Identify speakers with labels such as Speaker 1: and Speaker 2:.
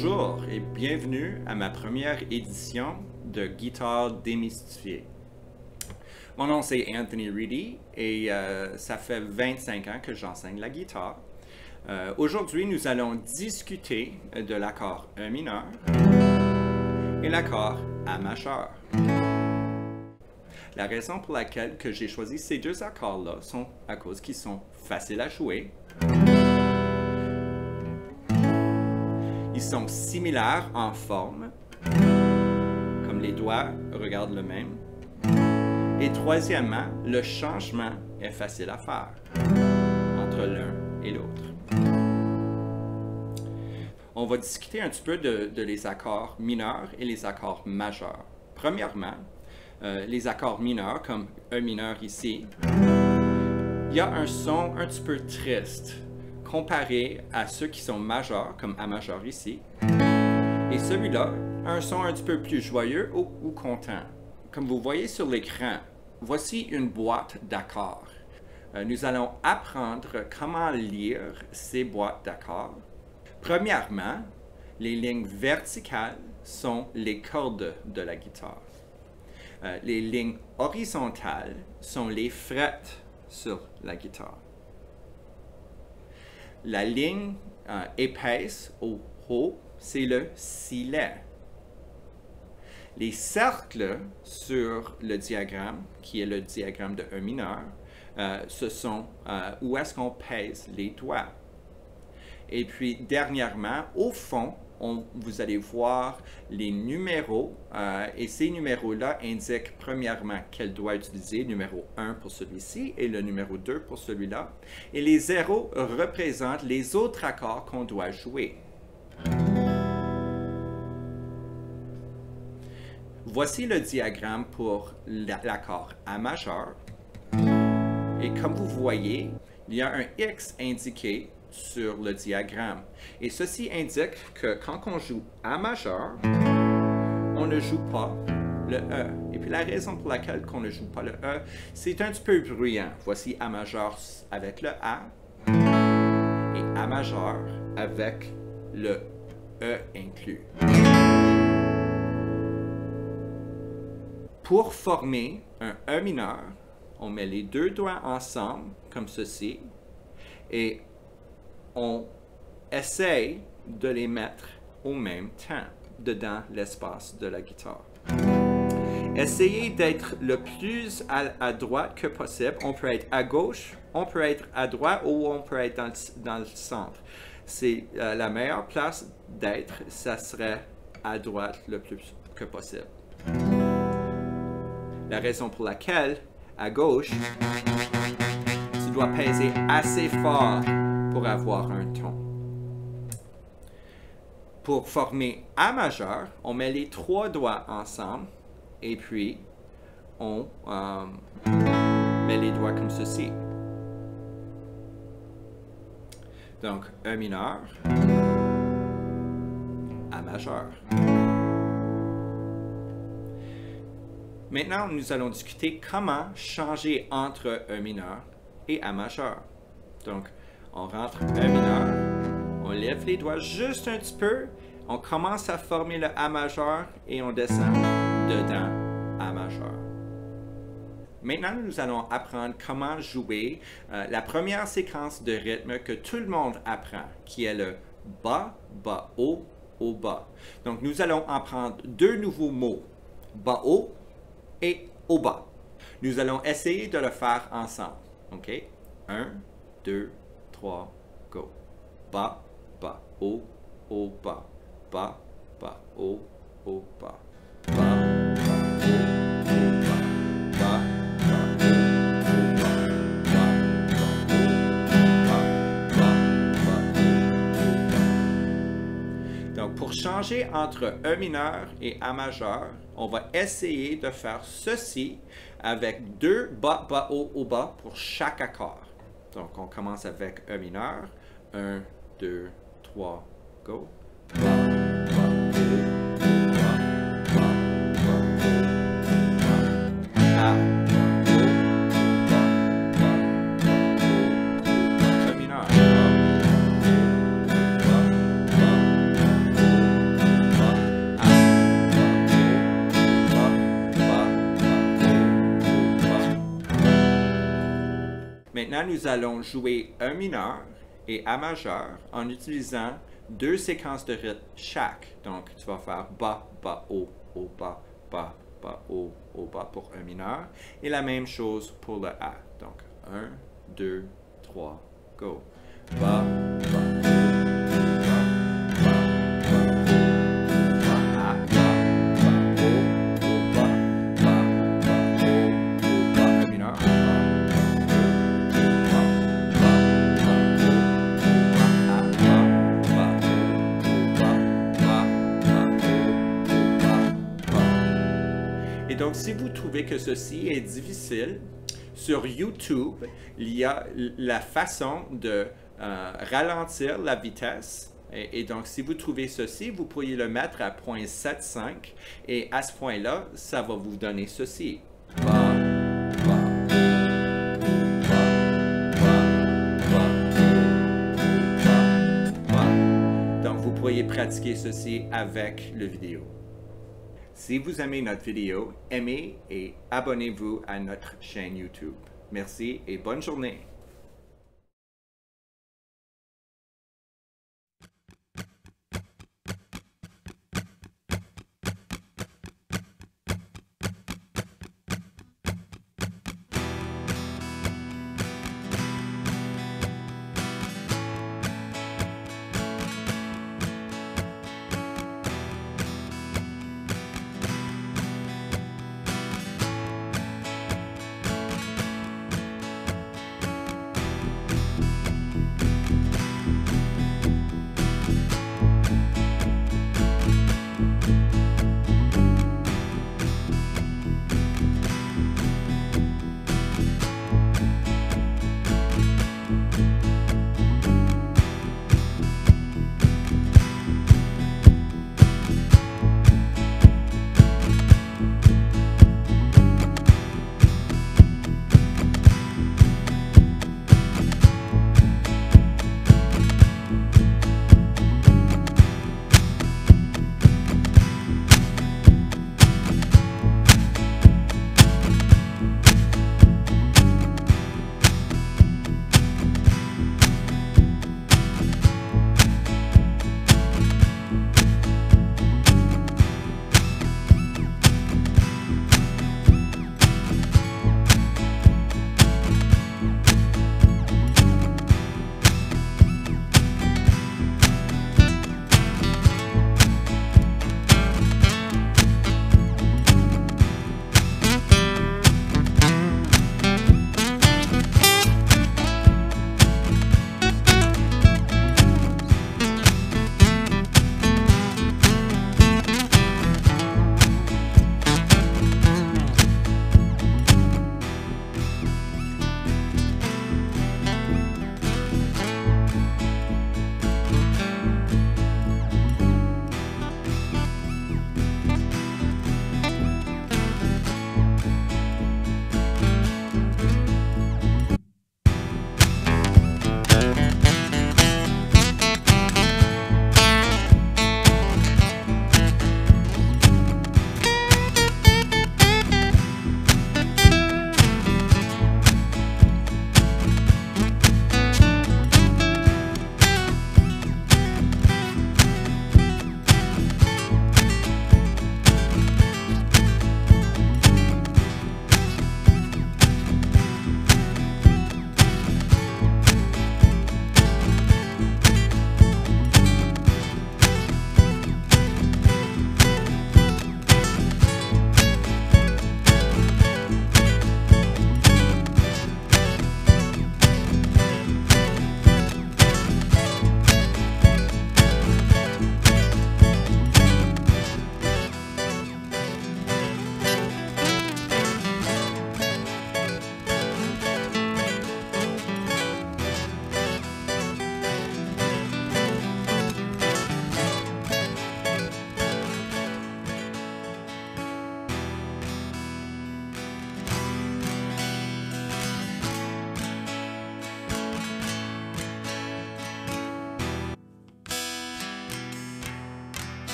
Speaker 1: Bonjour et bienvenue à ma première édition de Guitare démystifiée. Mon nom c'est Anthony Reedy et ça fait 25 ans que j'enseigne la guitare. Aujourd'hui, nous allons discuter de l'accord E mineur et l'accord A majeur. La raison pour laquelle que j'ai choisi ces deux accords-là sont à cause qu'ils sont faciles à jouer. Ils sont similaires en forme, comme les doigts regardent le même. Et troisièmement, le changement est facile à faire entre l'un et l'autre. On va discuter un petit peu de les accords mineurs et les accords majeurs. Premièrement, les accords mineurs, comme E mineur ici, il y a un son un petit peu triste comparé à ceux qui sont majeurs, comme A majeur ici. Et celui-là, un son un petit peu plus joyeux ou content. Comme vous voyez sur l'écran, voici une boîte d'accords. Nous allons apprendre comment lire ces boîtes d'accords. Premièrement, les lignes verticales sont les cordes de la guitare. Les lignes horizontales sont les frettes sur la guitare. La ligne épaisse au haut, c'est le silet. Les cercles sur le diagramme, qui est le diagramme de E mineur, ce sont où est-ce qu'on pèse les doigts. Et puis, dernièrement, au fond, vous allez voir les numéros, et ces numéros-là indiquent premièrement quel doigt utiliser, numéro 1 pour celui-ci et le numéro 2 pour celui-là. Et les zéros représentent les autres accords qu'on doit jouer. Voici le diagramme pour l'accord A majeur. Et comme vous voyez, il y a un X indiqué sur le diagramme. Et ceci indique que quand on joue A majeur, on ne joue pas le E. Et puis la raison pour laquelle on ne joue pas le E, c'est un petit peu bruyant. Voici A majeur avec le A et A majeur avec le E inclus. Pour former un E mineur, on met les deux doigts ensemble comme ceci et on essaye de les mettre au même temps dedans l'espace de la guitare. Essayez d'être le plus à droite que possible. On peut être à gauche, on peut être à droite ou on peut être dans le centre. C'est la meilleure place d'être, ça serait à droite le plus que possible. La raison pour laquelle, à gauche, tu dois peser assez fort pour avoir un ton. Pour former A majeur, on met les trois doigts ensemble et puis on met les doigts comme ceci. Donc, E mineur, A majeur. Maintenant, nous allons discuter comment changer entre E mineur et A majeur. Donc, on rentre E mineur, on lève les doigts juste un petit peu, on commence à former le A majeur et on descend dedans A majeur. Maintenant, nous allons apprendre comment jouer la première séquence de rythme que tout le monde apprend, qui est le bas, bas, haut, haut, bas. Donc, nous allons apprendre deux nouveaux mots, bas, haut et haut, bas. Nous allons essayer de le faire ensemble. OK? 1, 2, 3, go. Bas, bas, haut, haut, bas. Bas, bas, haut, haut, bas. Bas, bas, haut, haut, bas. Bas, bas, haut, haut, bas. Bas, bas, haut, bas. Donc, pour changer entre E mineur et A majeur, on va essayer de faire ceci avec deux bas, bas, haut, haut, bas pour chaque accord. Donc, on commence avec E mineur. 1, 2, 3, go. Bas, bas, haut, haut, bas, bas, bas, haut, bas. A, haut, bas, bas, haut, E mineur. Bas, bas, bas, Maintenant, nous allons jouer un mineur et A majeur en utilisant deux séquences de rythme chaque. Donc, tu vas faire bas, bas, haut, haut, bas, bas, bas, haut, haut, bas pour un mineur. Et la même chose pour le A. Donc, 1, 2, 3, go. Bas, bas. Et donc, si vous trouvez que ceci est difficile, sur YouTube, il y a la façon de ralentir la vitesse. Et donc, si vous trouvez ceci, vous pourriez le mettre à 0.75 et à ce point-là, ça va vous donner ceci. Bas, bas, bas. Donc, vous pourriez pratiquer ceci avec le vidéo. Si vous aimez notre vidéo, aimez et abonnez-vous à notre chaîne YouTube. Merci et bonne journée!